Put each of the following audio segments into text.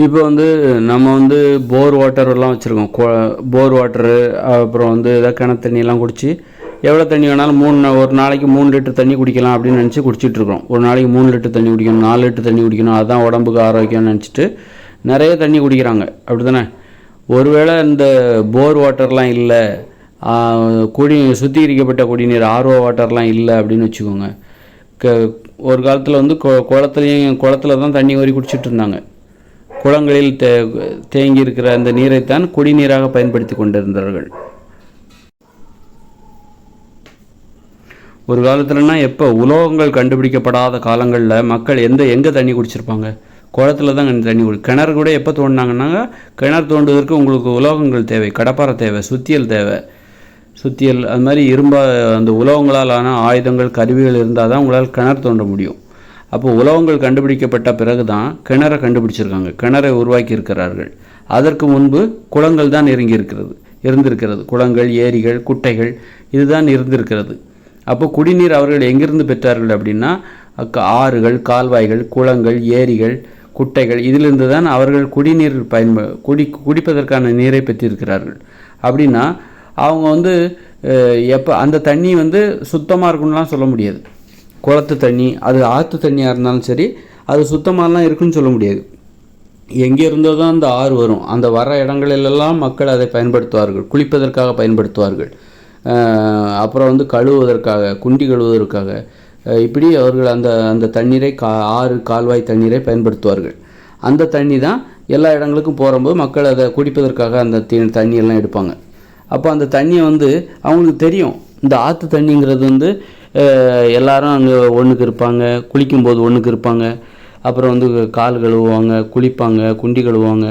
இப்போ வந்து நம்ம வந்து போர் வாட்டர்லாம் வச்சுருக்கோம். போர் வாட்டரு, அப்புறம் வந்து எதாவது கிணத்து தண்ணியெல்லாம் குடித்து எவ்வளோ தண்ணி வேணாலும் ஒரு நாளைக்கு 3 லிட்டர் தண்ணி குடிக்கலாம் அப்படின்னு நினச்சி குடிச்சிட்ருக்கோம். ஒரு நாளைக்கு 3 லிட்டர் தண்ணி குடிக்கணும், 4 லிட்டர் தண்ணி குடிக்கணும், அதுதான் உடம்புக்கு ஆரோக்கியம்னு நினச்சிட்டு நிறைய தண்ணி குடிக்கிறாங்க. அப்படி தானே? ஒருவேளை இந்த போர் வாட்டர்லாம் இல்லை, சுத்திகரிக்கப்பட்ட குடிநீர் ஆர்ஓ வாட்டர்லாம் இல்லை அப்படின்னு வச்சுக்கோங்க. ஒரு காலத்தில் வந்து குளத்துல தான் தண்ணி ஊறி குடிச்சிட்டு இருந்தாங்க. குளங்களில் தேங்கி இருக்கிற அந்த நீரைத்தான் குடிநீராக பயன்படுத்தி கொண்டிருந்தார்கள். ஒரு காலத்துலனா எப்போ உலோகங்கள் கண்டுபிடிக்கப்படாத காலங்களில் மக்கள் எங்கே தண்ணி குடிச்சிருப்பாங்க? குளத்துல தான் தண்ணி கிணறு கூட எப்போ தோண்டினாங்கன்னா, கிணறு தோண்டுவதற்கு உங்களுக்கு உலோகங்கள் தேவை, கடப்பாறை தேவை, சுத்தியல் தேவை. சுத்தியல் அது மாதிரி அந்த உலோகங்களாலான ஆயுதங்கள், கருவிகள் இருந்தால் தான் உங்களால் கிணறு தோண்ட முடியும். அப்போ உலோகங்கள் கண்டுபிடிக்கப்பட்ட பிறகு தான் கிணறை கண்டுபிடிச்சிருக்காங்க, கிணறை உருவாக்கி இருக்கிறார்கள். அதற்கு முன்பு குளங்கள் தான் இருந்திருக்கிறது. குளங்கள், ஏரிகள், குட்டைகள் இதுதான் இருந்திருக்கிறது. அப்போ குடிநீர் அவர்கள் எங்கிருந்து பெற்றார்கள் அப்படின்னா, ஆறுகள், கால்வாய்கள், குளங்கள், ஏரிகள், குட்டைகள் இதிலிருந்து தான் அவர்கள் குடிநீர் குடிப்பதற்கான நீரை பெற்றிருக்கிறார்கள். அப்படின்னா அவங்க வந்து எப்போ அந்த தண்ணி வந்து சுத்தமாக இருக்குன்னுலாம் சொல்ல முடியாது. குளத்து தண்ணி, அது ஆற்று தண்ணியாக இருந்தாலும் சரி, அது சுத்தமாகலாம் இருக்குன்னு சொல்ல முடியாது. எங்கே இருந்தோ தான் அந்த ஆறு வரும். அந்த வர இடங்களிலெல்லாம் மக்கள் அதை பயன்படுத்துவார்கள், குளிப்பதற்காக பயன்படுத்துவார்கள். அப்புறம் வந்து கழுவுவதற்காக, குண்டி கழுவுவதற்காக, இப்படி அவர்கள் அந்த தண்ணீரை ஆறு, கால்வாய் தண்ணீரை பயன்படுத்துவார்கள். அந்த தண்ணி தான் எல்லா இடங்களுக்கும் போகும்போது மக்கள் அதை குடிப்பதற்காக அந்த தண்ணியெல்லாம் எடுப்பாங்க. அப்போ அந்த தண்ணியை வந்து அவங்களுக்கு தெரியும், இந்த ஆற்று தண்ணிங்கிறது வந்து எல்லாரும் அங்கே ஒன்றுக்கு இருப்பாங்க, குளிக்கும்போது ஒன்றுக்கு இருப்பாங்க, அப்புறம் வந்து கால் கழுவுவாங்க, குளிப்பாங்க, குண்டி கழுவுவாங்க.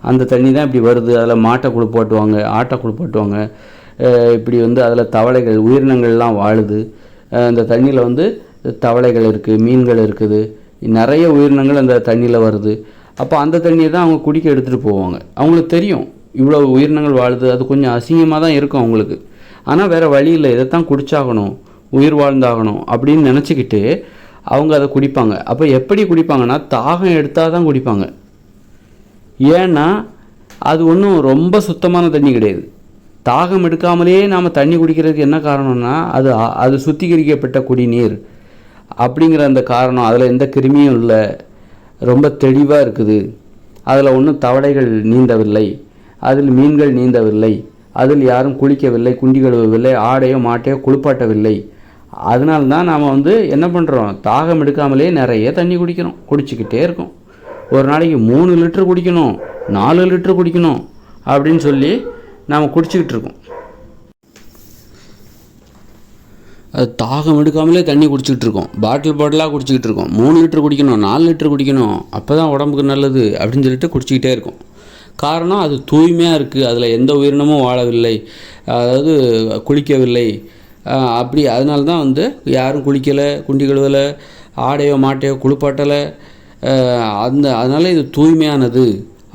அந்த தண்ணி தான் இப்படி வருது. அதில் மாட்டை குளிப்பாட்டுவாங்க, ஆட்டை குளிப்பாட்டுவாங்க. இப்படி வந்து அதில் தவளைகள், உயிரினங்கள்லாம் வாழுது. அந்த தண்ணியில் வந்து தவளைகள் இருக்குது, மீன்கள் இருக்குது, நிறைய உயிரினங்கள் அந்த தண்ணியில் வருது. அப்போ அந்த தண்ணியை தான் அவங்க குடிக்க எடுத்துகிட்டு போவாங்க. அவங்களுக்கு தெரியும் இவ்வளோ உயிரினங்கள் வாழுது, அது கொஞ்சம் அசிங்கமாக தான் இருக்கும் அவங்களுக்கு. ஆனால் வேறு வழி இல்லை, இதைத்தான் குடிச்சாகணும், உயிர் வாழ்ந்தாகணும் அப்படின்னு நினச்சிக்கிட்டு அவங்க அதை குடிப்பாங்க. அப்போ எப்படி குடிப்பாங்கன்னா, தாகம் எடுத்தால் தான் குடிப்பாங்க. ஏன்னா அது ஒன்றும் ரொம்ப சுத்தமான தண்ணி கிடையாது. தாகம் எடுக்காமலே நாம் தண்ணி குடிக்கிறதுக்கு என்ன காரணம்னா, அது சுத்திகரிக்கப்பட்ட குடிநீர் அப்படிங்கிற அந்த காரணம். அதில் எந்த கிருமியும் இல்லை, ரொம்ப தெளிவாக இருக்குது. அதில் ஒன்றும் தவளைகள் நீந்தவில்லை, அதில் மீன்கள் நீந்தவில்லை, அதில் யாரும் குளிக்கவில்லை, குண்டி கழுவவில்லை, ஆடையோ மாட்டையோ குளிப்பாட்டவில்லை. அதனால்தான் நாம் வந்து என்ன பண்ணுறோம், தாகம் எடுக்காமலே நிறைய தண்ணி குடிக்கிறோம், குடிச்சிக்கிட்டே இருக்கோம். ஒரு நாளைக்கு 3 லிட்டர் குடிக்கணும், 4 லிட்டர் குடிக்கணும் அப்படின்னு சொல்லி நாம் குடிச்சிக்கிட்டு இருக்கோம். அது தாகம் எடுக்காமலே தண்ணி குடிச்சிக்கிட்டு இருக்கோம், பாட்டிலாக குடிச்சிக்கிட்டு இருக்கோம். 3 லிட்டர் குடிக்கணும், 4 லிட்டர் குடிக்கணும், அப்போ தான் உடம்புக்கு நல்லது அப்படின்னு சொல்லிட்டு குடிச்சிக்கிட்டே இருக்கோம். காரணம், அது தூய்மையாக இருக்குது, அதில் எந்த உயிரினமும் வாழவில்லை, அதாவது குளிக்கவில்லை. அப்படி அதனால தான் வந்து யாரும் குளிக்கலை, குண்டி கழுவலை, ஆடையோ மாட்டையோ குளிப்பாட்டலை. அதனால் இது தூய்மையானது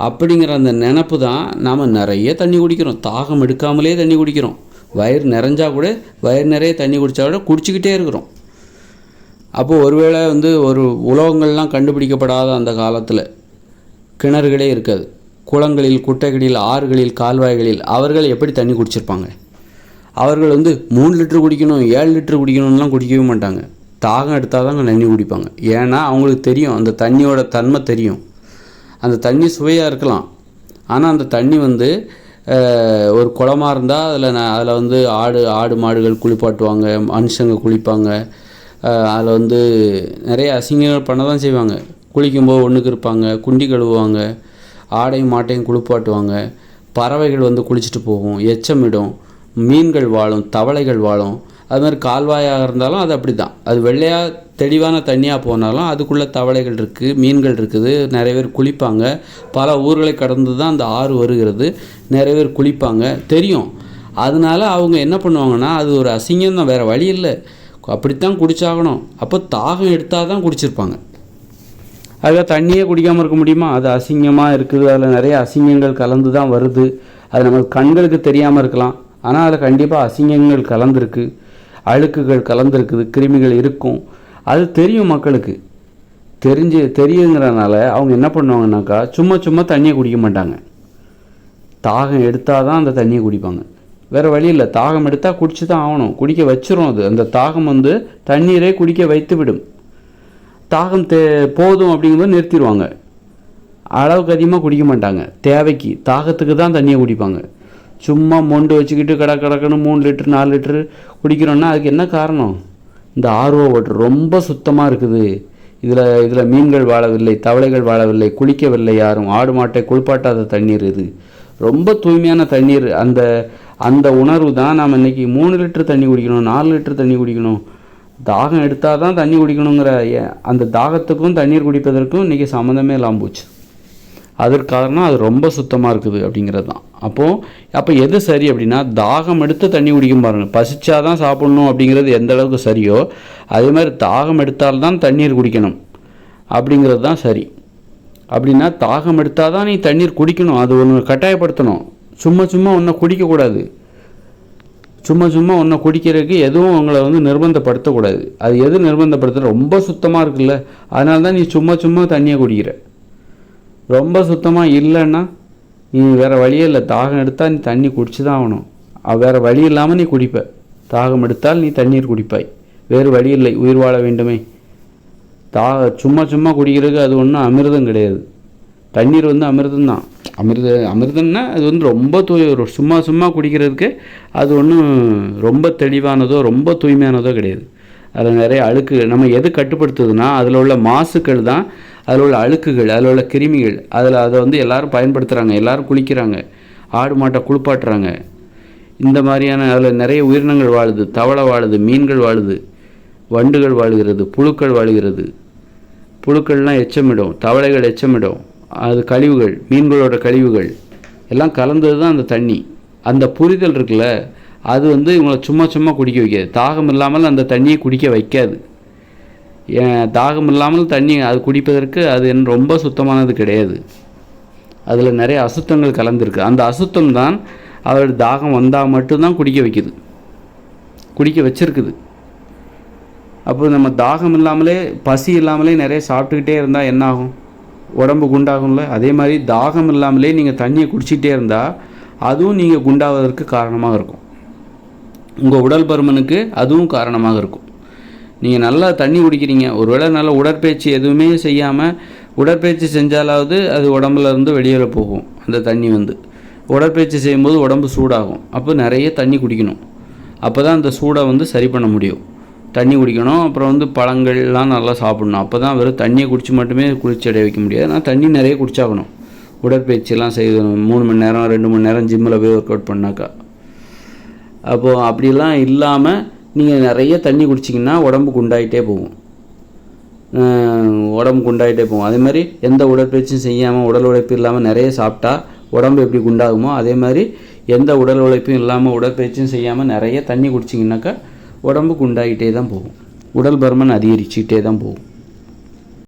அப்படிங்கிற அந்த நினப்பு தான் நாம் நிறைய தண்ணி குடிக்கிறோம். தாகம் எடுக்காமலே தண்ணி குடிக்கிறோம். வயிறு நிறைஞ்சால் கூட, வயிறு நிறைய தண்ணி குடித்தா கூட குடிச்சிக்கிட்டே இருக்கிறோம். அப்போது ஒருவேளை வந்து ஒரு உலோகங்கள்லாம் கண்டுபிடிக்கப்படாத அந்த காலத்தில் கிணறுகளே இருக்காது. குளங்களில், குட்டைகளில், ஆறுகளில், கால்வாய்களில் அவர்கள் எப்படி தண்ணி குடிச்சிருப்பாங்க? அவர்கள் வந்து 3 லிட்டர் குடிக்கணும், 7 லிட்டர் குடிக்கணும்லாம் குடிக்கவே மாட்டாங்க. தாகம் எடுத்தால் தான் தண்ணி குடிப்பாங்க. ஏன்னா அவங்களுக்கு தெரியும், அந்த தண்ணியோட தன்மை தெரியும். அந்த தண்ணி சுவையாக இருக்கலாம், ஆனால் அந்த தண்ணி வந்து ஒரு குளமாக இருந்தால் அதில் வந்து ஆடு மாடுகள் குளிப்பாட்டுவாங்க, மனுஷங்க குளிப்பாங்க. அதில் வந்து நிறைய அசிங்கங்கள் பண்ண தான் செய்வாங்க. குளிக்கும்போது ஒன்றுக்கு இருப்பாங்க, குண்டி கழுவுவாங்க, ஆடையும் மாட்டையும் குளிப்பாட்டுவாங்க. பறவைகள் வந்து குளிச்சுட்டு போகும், எச்சமிடும், மீன்கள் வாழும், தவளைகள் வாழும். அது மாதிரி கால்வாயாக இருந்தாலும் அது அப்படி தான். அது வெள்ளையாக தெளிவான தண்ணியாக போனாலும் அதுக்குள்ளே தவளைகள் இருக்குது, மீன்கள் இருக்குது, நிறைய பேர் குளிப்பாங்க. பல ஊர்களை கடந்து தான் அந்த ஆறு வருகிறது, நிறைய பேர் குளிப்பாங்க, தெரியும். அதனால அவங்க என்ன பண்ணுவாங்கன்னா, அது ஒரு அசிங்கம் தான், வேறு வழி இல்லை, அப்படித்தான் குடிச்சாகணும். அப்போ தாகம் எடுத்தால் தான் குடிச்சிருப்பாங்க. அதுக்காக தண்ணியே குடிக்காமல் இருக்க முடியுமா? அது அசிங்கமாக இருக்குது, அதில் நிறைய அசிங்கங்கள் கலந்து தான் வருது. அது நமக்கு கண்களுக்கு தெரியாமல் இருக்கலாம், ஆனால் அதில் கண்டிப்பாக அசிங்கங்கள் கலந்துருக்கு, அழுக்குகள் கலந்துருக்குது, கிருமிகள் இருக்கும், அது தெரியும் மக்களுக்கு. தெரியுங்கிறனால அவங்க என்ன பண்ணுவாங்கனாக்கா சும்மா சும்மா தண்ணியை குடிக்க மாட்டாங்க. தாகம் எடுத்தால் தான் அந்த தண்ணியை குடிப்பாங்க. வேறு வழி இல்லை, தாகம் எடுத்தால் குடிச்சு தான் ஆகணும். குடிக்க வச்சிரும். அந்த தாகம் வந்து தண்ணீரை குடிக்க வைத்து விடும். தாகம் போதும் அப்படிங்கும்போது நிறுத்திடுவாங்க. அளவுக்கு அதிகமாக குடிக்க மாட்டாங்க. தேவைக்கு தாகத்துக்கு தான் தண்ணியை குடிப்பாங்க. சும்மா மொண்டு வச்சுக்கிட்டு கடக்கடக்குன்னு 3 லிட்டர் 4 லிட்டர் குடிக்கிறோன்னா அதுக்கு என்ன காரணம்? இந்த ஆர்ஓ வாட்டர் ரொம்ப சுத்தமாக இருக்குது, இதில் மீன்கள் வாழவில்லை, தவளைகள் வாழவில்லை, குளிக்கவில்லை யாரும், ஆடு மாட்டை குளிப்பாட்டாத தண்ணீர் இது, ரொம்ப தூய்மையான தண்ணீர். அந்த உணர்வு தான் நாம் இன்றைக்கி 3 லிட்டர் தண்ணி குடிக்கணும், 4 லிட்டர் தண்ணி குடிக்கணும், தாகம் எடுத்தால் தான் தண்ணி குடிக்கணுங்கிற அந்த தாகத்துக்கும் தண்ணீர் குடிப்பதற்கும் இன்றைக்கி சம்மந்தமே இல்லாமல் போச்சு. அதற்கு காரணம் அது ரொம்ப சுத்தமாக இருக்குது அப்படிங்கிறது தான். அப்போ எது சரி அப்படின்னா, தாகம் எடுத்து தண்ணி குடிக்கும் பாருங்கள். பசிச்சாதான் சாப்பிட்ணும் அப்படிங்கிறது எந்த அளவுக்கு சரியோ அதே மாதிரி தாகம் எடுத்தால்தான் தண்ணீர் குடிக்கணும் அப்படிங்கிறது தான் சரி. அப்படின்னா தாகம் எடுத்தால் தான் நீ தண்ணீர் குடிக்கணும், அது ஒன்று கட்டாயப்படுத்தணும். சும்மா சும்மா ஒன்றை குடிக்கக்கூடாது. சும்மா சும்மா ஒன்றை குடிக்கிறதுக்கு எதுவும் உங்களை வந்து நிர்பந்தப்படுத்தக்கூடாது. அது எது நிர்பந்தப்படுத்த, ரொம்ப சுத்தமாக இருக்குல்ல அதனால தான் நீ சும்மா சும்மா தண்ணியை குடிக்கிற. ரொம்ப சுத்தமாக இல்லைன்னா நீ வேறு வழியே இல்லை, தாகம் எடுத்தால் நீ தண்ணி குடிச்சு தான் ஆகணும். வேறு வழி இல்லாமல் நீ குடிப்ப. தாகம் எடுத்தால் நீ தண்ணீர் குடிப்பாய், வேறு வழி இல்லை, உயிர் வாழ வேண்டுமே. சும்மா சும்மா குடிக்கிறதுக்கு அது ஒன்றும் அமிர்தம் கிடையாது. தண்ணீர் வந்து அமிர்தம் தான். அமிர்தம்னா அது வந்து ரொம்ப சும்மா சும்மா குடிக்கிறதுக்கு அது ஒன்றும் ரொம்ப தெளிவானதோ ரொம்ப தூய்மையானதோ கிடையாது. அதில் நிறைய அழுக்கு. நம்ம எது கட்டுப்படுத்துதுன்னா அதில் உள்ள மாசுக்கள் தான், அதில் உள்ள அழுக்குகள், அதில் உள்ள கிருமிகள். அதை வந்து எல்லோரும் பயன்படுத்துகிறாங்க, எல்லோரும் குளிக்கிறாங்க, ஆடு மாட்டை குளிப்பாட்டுறாங்க. இந்த மாதிரியான அதில் நிறைய உயிரினங்கள் வாழுது, தவளை வாழுது, மீன்கள் வாழுது, வண்டுகள் வாழுகிறது, புழுக்கள் வாழுகிறது. புழுக்கள்லாம் எச்சமிடும், தவளைகள் எச்சமிடும். அது கழிவுகள், மீன்களோட கழிவுகள் எல்லாம் கலந்தது தான் அந்த தண்ணி. அந்த புரிதல் இருக்குல்ல, அது வந்து இவங்களை சும்மா சும்மா குடிக்க வைக்காது. தாகம் இல்லாமல் அந்த தண்ணியை குடிக்க வைக்காது. தாகம் இல்லாமல் தண்ணி அது குடிப்பதற்கு அது ரொம்ப சுத்தமானது கிடையாது. அதில் நிறைய அசுத்தங்கள் கலந்துருக்கு. அந்த அசுத்தம் தான் அவர் தாகம் வந்தால் மட்டும்தான் குடிக்க வைக்குது, குடிக்க வச்சிருக்குது. அப்போ நம்ம தாகம் இல்லாமலே பசி இல்லாமலே நிறைய சாப்பிட்டுக்கிட்டே இருந்தால் என்ன ஆகும்? உடம்பு குண்டாகும்ல. அதே மாதிரி தாகம் இல்லாமலே நீங்கள் தண்ணியை குடிச்சிக்கிட்டே இருந்தால் அதுவும் நீங்கள் குண்டாவதற்கு காரணமாக இருக்கும். உங்கள் உடல் பருமனுக்கு அதுவும் காரணமாக இருக்கும். நீங்கள் நல்லா தண்ணி குடிக்கிறீங்க, ஒருவேளை நல்ல உடற்பயிற்சி எதுவுமே செய்யாமல், உடற்பயிற்சி செஞ்சாலாவது அது உடம்புல இருந்து வெளியில் போகும். அந்த தண்ணி வந்து உடற்பயிற்சி செய்யும்போது உடம்பு சூடாகும். அப்போ நிறைய தண்ணி குடிக்கணும். அப்போ தான் அந்த சூடை வந்து சரி பண்ண முடியும். தண்ணி குடிக்கணும். அப்புறம் வந்து பழங்கள்லாம் நல்லா சாப்பிடணும். அப்போ தான் வெறும் தண்ணியை குடித்து மட்டுமே குளிர்ச்சி அடைய வைக்க முடியாது. ஆனால் தண்ணி நிறைய குடிச்சாகணும். உடற்பயிற்சியெல்லாம் செய்யணும். 3 மணி நேரம் 2 மணி நேரம் ஜிம்மில் போய் ஒர்க் அவுட் பண்ணாக்கா. அப்போது அப்படிலாம் இல்லாமல் நீங்கள் நிறைய தண்ணி குடிச்சிங்கன்னா உடம்பு குண்டாயிட்டே போகும். அதே மாதிரி எந்த உடற்பயிற்சியும் செய்யாமல், உடல் உழைப்பு இல்லாமல் நிறைய சாப்பிட்டா உடம்பு எப்படி குண்டாகுமோ அதே மாதிரி எந்த உடல் உழைப்பும் இல்லாமல், உடற்பயிற்சியும் செய்யாமல் நிறைய தண்ணி குடிச்சிங்கனாக்கா உடம்பு குண்டாகிட்டே தான் போகும். உடல் பருமன் அதிகரிச்சுக்கிட்டே தான் போகும்.